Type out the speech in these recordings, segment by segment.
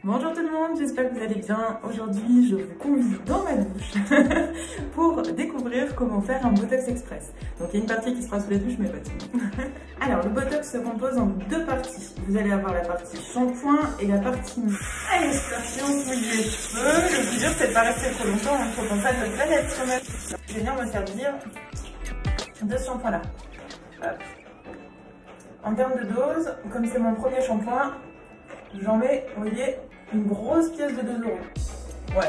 Bonjour tout le monde, j'espère que vous allez bien. Aujourd'hui, je vous convie dans ma douche pour découvrir comment faire un Botox Express. Donc il y a une partie qui se fera sous la douche, mais pas tout. Alors le Botox se compose en deux parties. Vous allez avoir la partie shampoing et la partie mousse. Allez, c'est parti, on mouille les cheveux. Le plus dur, c'est de pas rester trop longtemps, il faut qu'on fasse notre planète quand même. Je vais venir me servir de ce shampoing là. Hop. En termes de dose, comme c'est mon premier shampoing, j'en mets, vous voyez, une grosse pièce de 2 €. Ouais,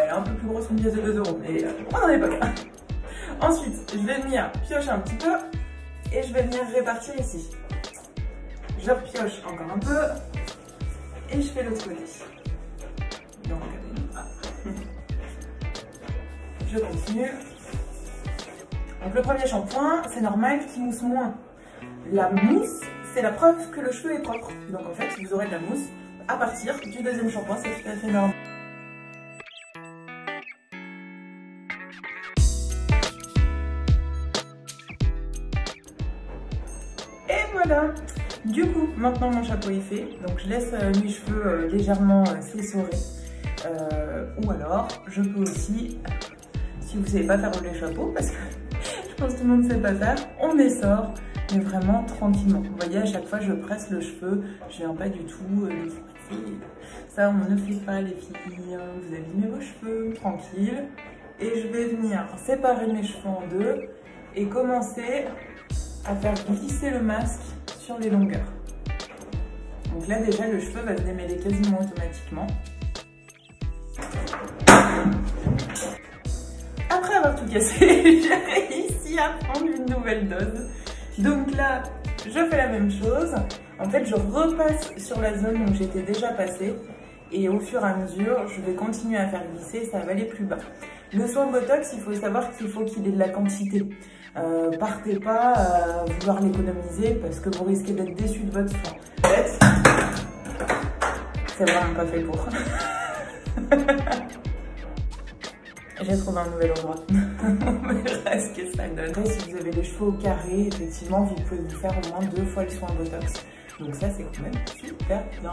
elle est un peu plus grosse qu'une pièce de 2 €, mais on n'en est pas là. Ensuite, je vais venir piocher un petit peu et je vais venir répartir ici. Je repioche encore un peu et je fais l'autre côté. Donc, je continue. Donc le premier shampoing, c'est normal qu'il mousse moins. La mousse, c'est la preuve que le cheveu est propre. Donc en fait, vous aurez de la mousse à partir du deuxième shampoing, c'est tout à fait normal. Et voilà. Du coup, maintenant mon chapeau est fait, donc je laisse mes cheveux légèrement s'essorer. Ou alors, je peux aussi, si vous ne savez pas faire rouler le chapeau, parce que je pense que tout le monde ne sait pas faire, on essore. Mais vraiment tranquillement. Vous voyez, à chaque fois, je presse le cheveu. Je viens pas du tout le forcer. Ça, on ne fait pas, les filles. Vous abîmez vos cheveux, tranquille. Et je vais venir séparer mes cheveux en deux et commencer à faire glisser le masque sur les longueurs. Donc là, déjà, le cheveu va se démêler quasiment automatiquement. Après avoir tout cassé, j'ai réussi à prendre une nouvelle dose. Donc là, je fais la même chose. En fait, je repasse sur la zone où j'étais déjà passée. Et au fur et à mesure, je vais continuer à faire glisser, ça va aller plus bas. Le soin Botox, il faut savoir qu'il faut qu'il ait de la quantité. Partez pas à vouloir l'économiser parce que vous risquez d'être déçu de votre soin. En fait, c'est vraiment pas fait pour. J'ai trouvé un nouvel endroit. On verra ce que ça donne. Après, si vous avez les cheveux au carré, effectivement, vous pouvez vous faire au moins 2 fois le soin Botox. Donc ça, c'est quand même super bien.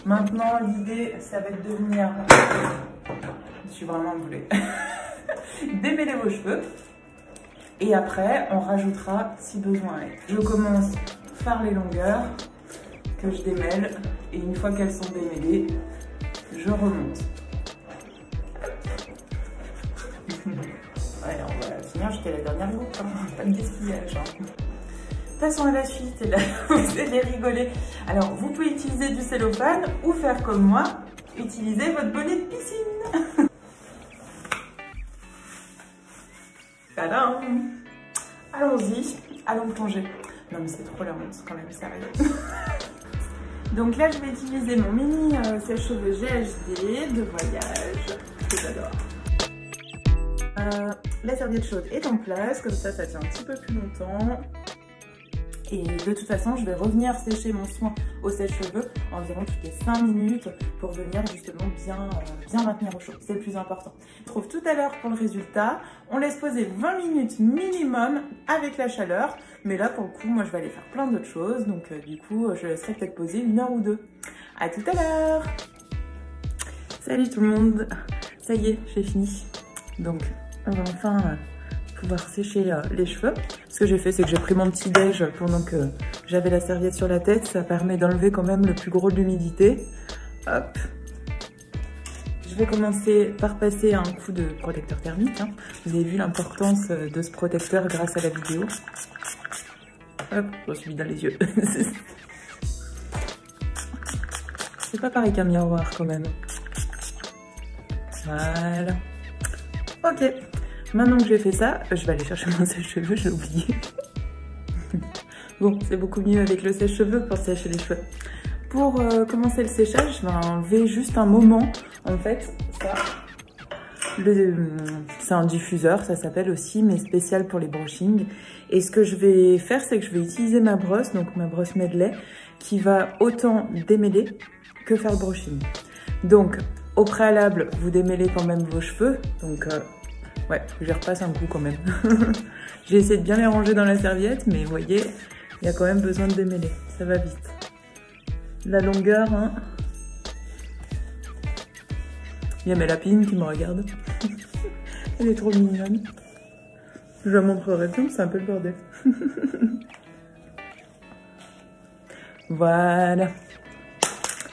Maintenant, l'idée, ça va être de venir... Je suis vraiment boulée. Démêler vos cheveux. Et après, on rajoutera si besoin est. Je commence par les longueurs que je démêle. Et une fois qu'elles sont démêlées, je remonte. Ouais, on va finir jusqu'à la dernière goutte, hein. Pas de gaspillage. Hein. Passons à la suite, et là vous allez rigoler. Alors vous pouvez utiliser du cellophane ou faire comme moi, utiliser votre bonnet de piscine. Tadam! Allons-y, allons plonger. Non mais c'est trop la honte quand même, sérieux. Donc là je vais utiliser mon mini sèche-cheveux GHD de voyage, que j'adore. La serviette chaude est en place, comme ça tient un petit peu plus longtemps. Et de toute façon, je vais revenir sécher mon soin au sèche-cheveux environ toutes les 5 minutes pour venir justement bien maintenir au chaud. C'est le plus important. On se retrouve tout à l'heure pour le résultat. On laisse poser 20 minutes minimum avec la chaleur. Mais là, pour le coup, moi, je vais aller faire plein d'autres choses. Donc, du coup, je laisserai peut-être poser 1 heure ou 2. À tout à l'heure! Salut tout le monde! Ça y est, j'ai fini. Donc, on va enfin pouvoir sécher les cheveux. Ce que j'ai fait, c'est que j'ai pris mon petit déj pendant que j'avais la serviette sur la tête. Ça permet d'enlever quand même le plus gros de l'humidité. Hop. Je vais commencer par passer un coup de protecteur thermique. Hein. Vous avez vu l'importance de ce protecteur grâce à la vidéo. Hop, je me suis mis dans les yeux. C'est pas pareil qu'un miroir quand même. Voilà. Ok. Maintenant que j'ai fait ça, je vais aller chercher mon sèche-cheveux, j'ai oublié. Bon, c'est beaucoup mieux avec le sèche-cheveux pour sécher les cheveux. Pour commencer le séchage, je vais enlever juste un moment. En fait, ça, c'est un diffuseur, ça s'appelle aussi, mais spécial pour les brushings. Et ce que je vais faire, c'est que je vais utiliser ma brosse, donc ma brosse Medley, qui va autant démêler que faire le brushing. Donc, au préalable, vous démêlez quand même vos cheveux, donc... ouais, je repasse un coup quand même. J'ai essayé de bien les ranger dans la serviette, mais vous voyez, il y a quand même besoin de démêler. Ça va vite. La longueur, hein. Il y a ma lapine qui me regarde. Elle est trop mignonne. Je la montrerai bien, c'est un peu le bordel. Voilà.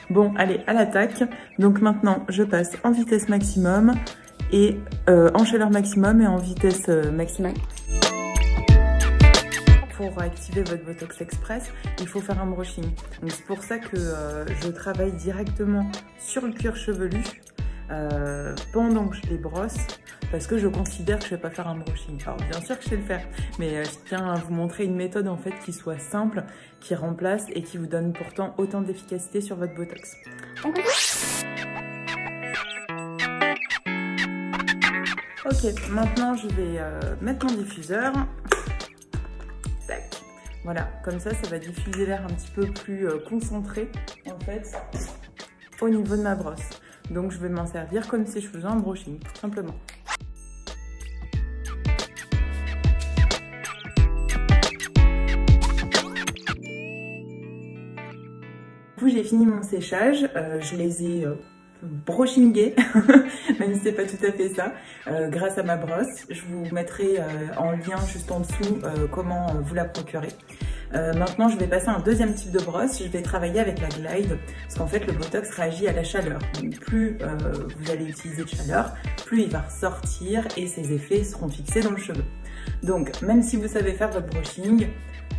Bon, allez, à l'attaque. Donc maintenant, je passe en vitesse maximum et en chaleur maximum et en vitesse maximale. Pour activer votre Botox Express, il faut faire un brushing. Donc c'est pour ça que je travaille directement sur le cuir chevelu pendant que je les brosse, parce que je considère que je ne vais pas faire un brushing. Alors bien sûr que je sais le faire, mais je tiens à vous montrer une méthode en fait qui soit simple, qui remplace et qui vous donne pourtant autant d'efficacité sur votre Botox. Ok, maintenant je vais mettre mon diffuseur. Tac. Voilà, comme ça va diffuser l'air un petit peu plus concentré en fait au niveau de ma brosse. Donc je vais m'en servir comme si je faisais un brushing, tout simplement. Du coup j'ai fini mon séchage, je les ai brushingés, même si c'est pas tout à fait ça, grâce à ma brosse. Je vous mettrai en lien juste en dessous comment vous la procurer. Maintenant, je vais passer à un deuxième type de brosse. Je vais travailler avec la Glide, parce qu'en fait, le Botox réagit à la chaleur. Donc, plus vous allez utiliser de chaleur, plus il va ressortir et ses effets seront fixés dans le cheveu. Donc, même si vous savez faire votre brushing,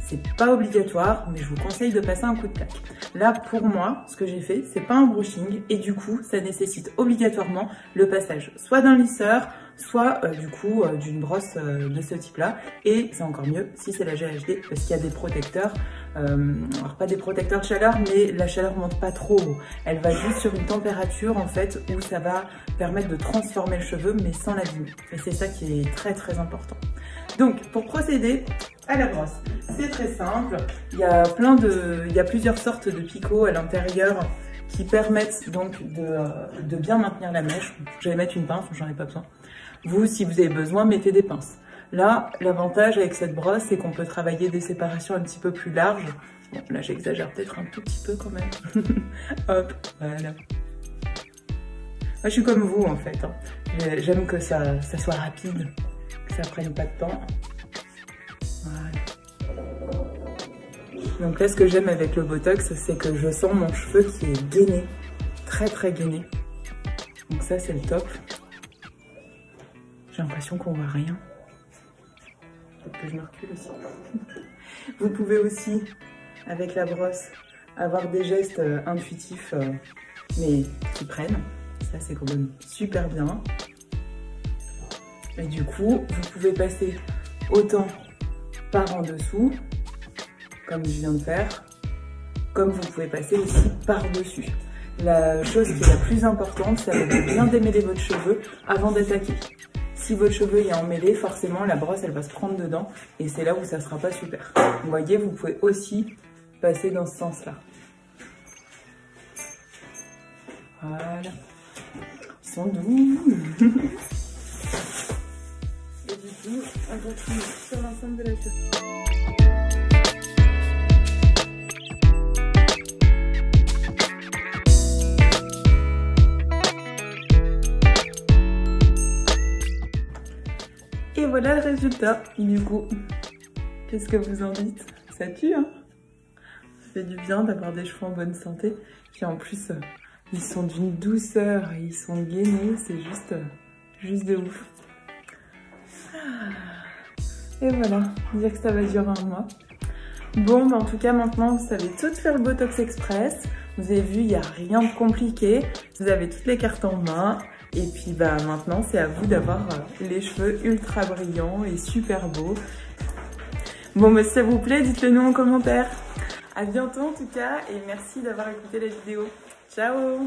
c'est pas obligatoire, mais je vous conseille de passer un coup de plaque. Là, pour moi, ce que j'ai fait, c'est pas un brushing, et du coup, ça nécessite obligatoirement le passage soit d'un lisseur, soit du coup d'une brosse de ce type-là. Et c'est encore mieux si c'est la GHD, parce qu'il y a des protecteurs, alors pas des protecteurs de chaleur, mais la chaleur monte pas trop haut. Elle va juste sur une température en fait où ça va permettre de transformer le cheveu, mais sans l'abîmer. Et c'est ça qui est très très important. Donc, pour procéder à la brosse, c'est très simple. Il y a plusieurs sortes de picots à l'intérieur qui permettent donc de bien maintenir la mèche. Je vais mettre une pince, j'en ai pas besoin. Vous, si vous avez besoin, mettez des pinces. Là, l'avantage avec cette brosse, c'est qu'on peut travailler des séparations un petit peu plus larges. Bon, là, j'exagère peut-être un tout petit peu quand même. Hop, voilà. Moi, je suis comme vous, en fait. Hein. J'aime que ça soit rapide, que ça prenne pas de temps. Voilà. Donc là, ce que j'aime avec le Botox, c'est que je sens mon cheveu qui est gainé, très très gainé. Donc ça, c'est le top. J'ai l'impression qu'on voit rien. Peut-être que je me recule aussi. Vous pouvez aussi, avec la brosse, avoir des gestes intuitifs, mais qui prennent. Ça, c'est quand même super bien. Et du coup, vous pouvez passer autant par en dessous, comme je viens de faire, comme vous pouvez passer aussi par-dessus. La chose qui est la plus importante, c'est de bien démêler votre cheveu avant d'attaquer. Si votre cheveu est emmêlé, forcément la brosse elle va se prendre dedans et c'est là où ça sera pas super. Vous voyez, vous pouvez aussi passer dans ce sens-là. Voilà. Ils sont doux. Et du coup, on continue sur l'ensemble de la cheveux. Et voilà le résultat, du coup. Qu'est-ce que vous en dites? Ça tue, hein? Ça fait du bien d'avoir des cheveux en bonne santé. Puis en plus, ils sont d'une douceur et ils sont gainés, c'est juste de ouf. Et voilà, dire que ça va durer un mois. Bon, bah en tout cas, maintenant, vous savez tout faire le Botox Express. Vous avez vu, il n'y a rien de compliqué. Vous avez toutes les cartes en main. Et puis bah maintenant c'est à vous d'avoir les cheveux ultra brillants et super beaux. Bon bah si ça vous plaît, dites-le nous en commentaire. À bientôt en tout cas et merci d'avoir écouté la vidéo. Ciao!